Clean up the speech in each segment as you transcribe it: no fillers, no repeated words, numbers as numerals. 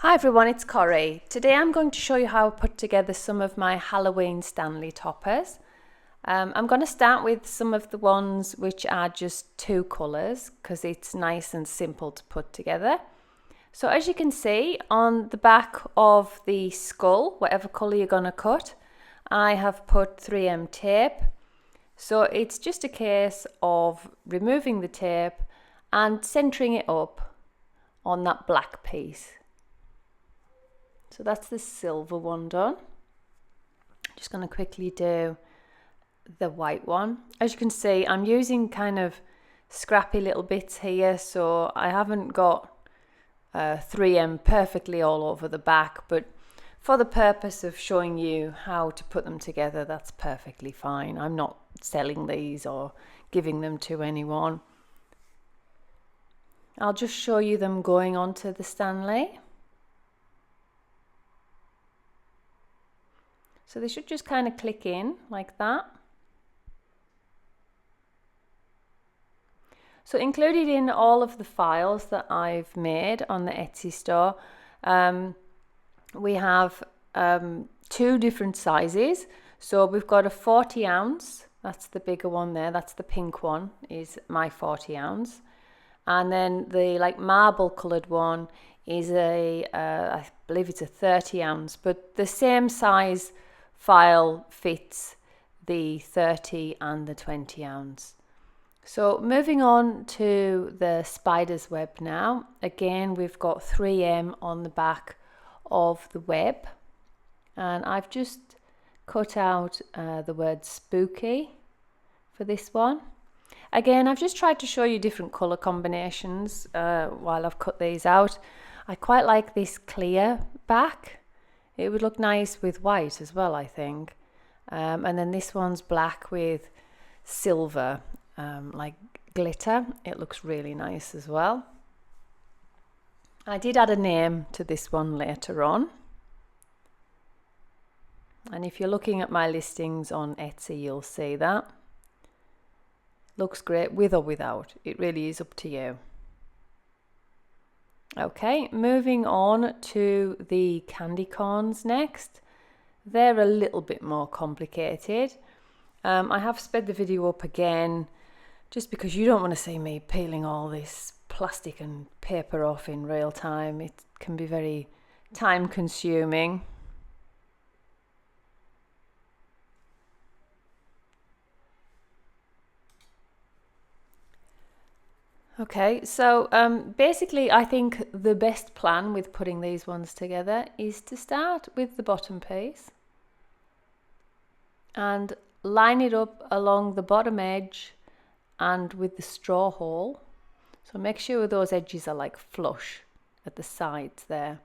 Hi everyone, it's Corrie. Today I'm going to show you how I put together some of my Halloween Stanley toppers. I'm going to start with some of the ones which are just two colours because it's nice and simple to put together. So as you can see on the back of the skull, whatever colour you're going to cut, I have put 3M tape. So it's just a case of removing the tape and centering it up on that black piece. So that's the silver one done. Just going to quickly do the white one. As you can see, I'm using kind of scrappy little bits here, so I haven't got 3M perfectly all over the back, but for the purpose of showing you how to put them together, that's perfectly fine. I'm not selling these or giving them to anyone. I'll just show you them going onto the Stanley. So they should just kind of click in like that. So included in all of the files that I've made on the Etsy store, we have two different sizes. So we've got a 40 ounce, that's the bigger one there, that's the pink one, is my 40 ounce. And then the like marble coloured one is I believe it's a 30 ounce, but the same size file fits the 30 and the 20 ounce. So moving on to the spider's web now. Again, we've got 3M on the back of the web, and I've just cut out the word spooky for this one. Again, I've just tried to show you different colour combinations while I've cut these out. I quite like this clear back. It would look nice with white as well, I think. And then this one's black with silver, like glitter. It looks really nice as well. I did add a name to this one later on. And if you're looking at my listings on Etsy, you'll see that. Looks great with or without. It really is up to you. Okay, moving on to the candy corns next. They're a little bit more complicated. I have sped the video up again just because you don't want to see me peeling all this plastic and paper off in real time. It can be very time consuming. Okay, so basically I think the best plan with putting these ones together is to start with the bottom piece and line it up along the bottom edge and with the straw hole. So make sure those edges are like flush at the sides there.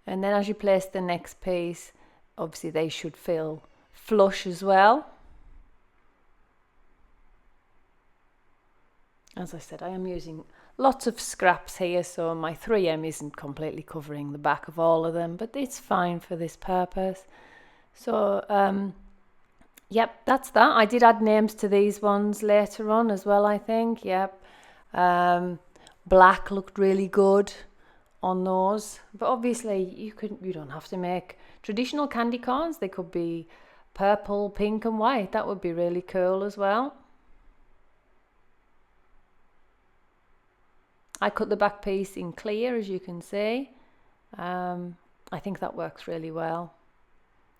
And then as you place the next piece, obviously they should feel flush as well. As I said, I am using lots of scraps here, so my 3M isn't completely covering the back of all of them, but it's fine for this purpose. So, yep, that's that. I did add names to these ones later on as well, I think. Yep. Black looked really good on those, but obviously you don't have to make traditional candy corns. They could be purple, pink and white. That would be really cool as well. I cut the back piece in clear, as you can see. I think that works really well.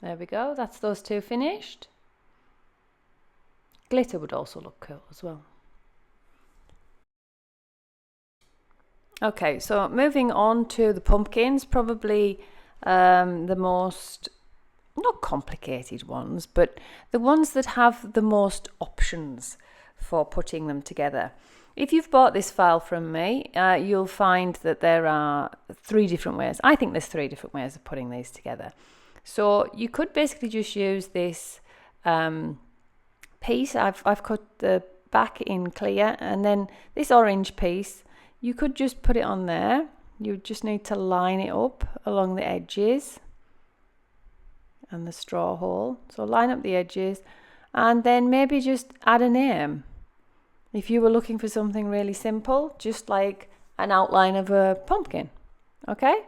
There we go, that's those two finished. Glitter would also look cool as well. Okay, so moving on to the pumpkins, probably the most, not complicated ones, but the ones that have the most options for putting them together. If you've bought this file from me, you'll find that there are 3 different ways. I think there's 3 different ways of putting these together. So you could basically just use this piece. I've cut the back in clear, and then this orange piece, you could just put it on there. You just need to line it up along the edges and the straw hole. So line up the edges and then maybe just add a name. if you were looking for something really simple, just like an outline of a pumpkin. Okay,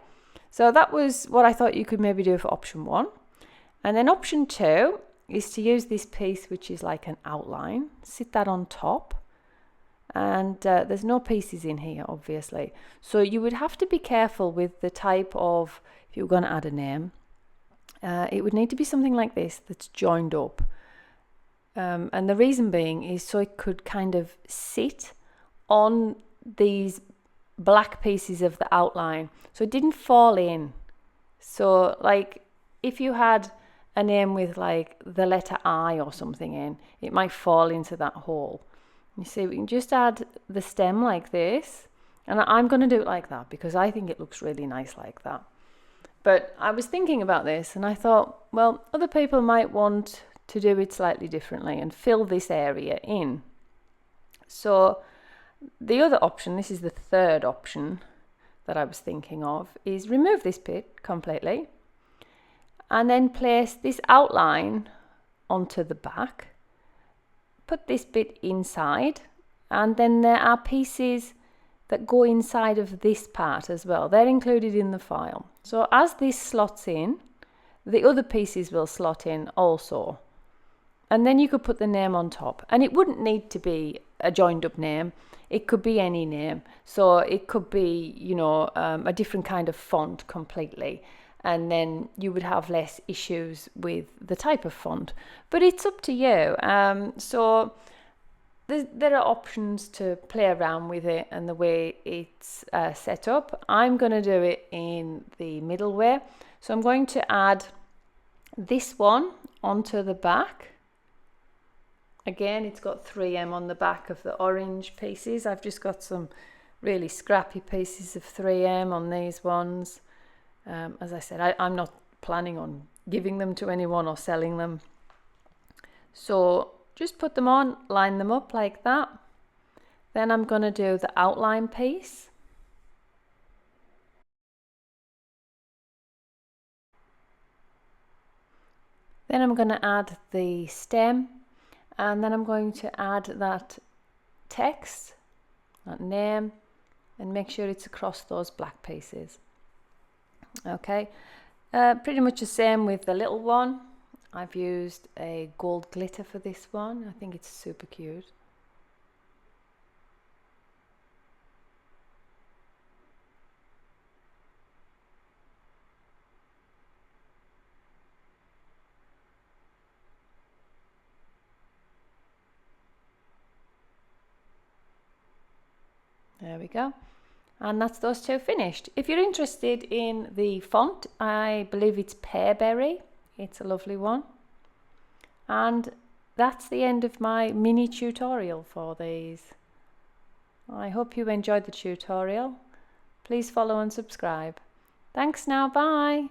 so that was what I thought you could maybe do for option 1. And then option 2 is to use this piece, which is like an outline, sit that on top. And there's no pieces in here, obviously. So you would have to be careful with the type of, if you were going to add a name, it would need to be something like this that's joined up. And the reason being is so it could kind of sit on these black pieces of the outline, so it didn't fall in. So like if you had a name with like the letter I or something in, it might fall into that hole. You see, we can just add the stem like this, and I'm going to do it like that because I think it looks really nice like that. But I was thinking about this and I thought, well, other people might want to do it slightly differently and fill this area in. So the other option, this is the third option that I was thinking of, is remove this bit completely and then place this outline onto the back, put this bit inside, and then there are pieces that go inside of this part as well. They're included in the file. So as this slots in, the other pieces will slot in also. And then you could put the name on top, and it wouldn't need to be a joined up name. It could be any name. So it could be, you know, a different kind of font completely, and then you would have less issues with the type of font. But it's up to you. So there are options to play around with it and the way it's set up. I'm going to do it in the middle way. So I'm going to add this one onto the back. Again, it's got 3M on the back of the orange pieces. I've just got some really scrappy pieces of 3M on these ones. As I said, I'm not planning on giving them to anyone or selling them. So just put them on, line them up like that. Then I'm going to do the outline piece. Then I'm going to add the stem. And then I'm going to add that text, that name, and make sure it's across those black pieces. Okay, pretty much the same with the little one. I've used a gold glitter for this one. I think it's super cute. There we go. And that's those two finished. If you're interested in the font, I believe it's Pearberry. It's a lovely one. And that's the end of my mini tutorial for these. I hope you enjoyed the tutorial. Please follow and subscribe. Thanks now, bye.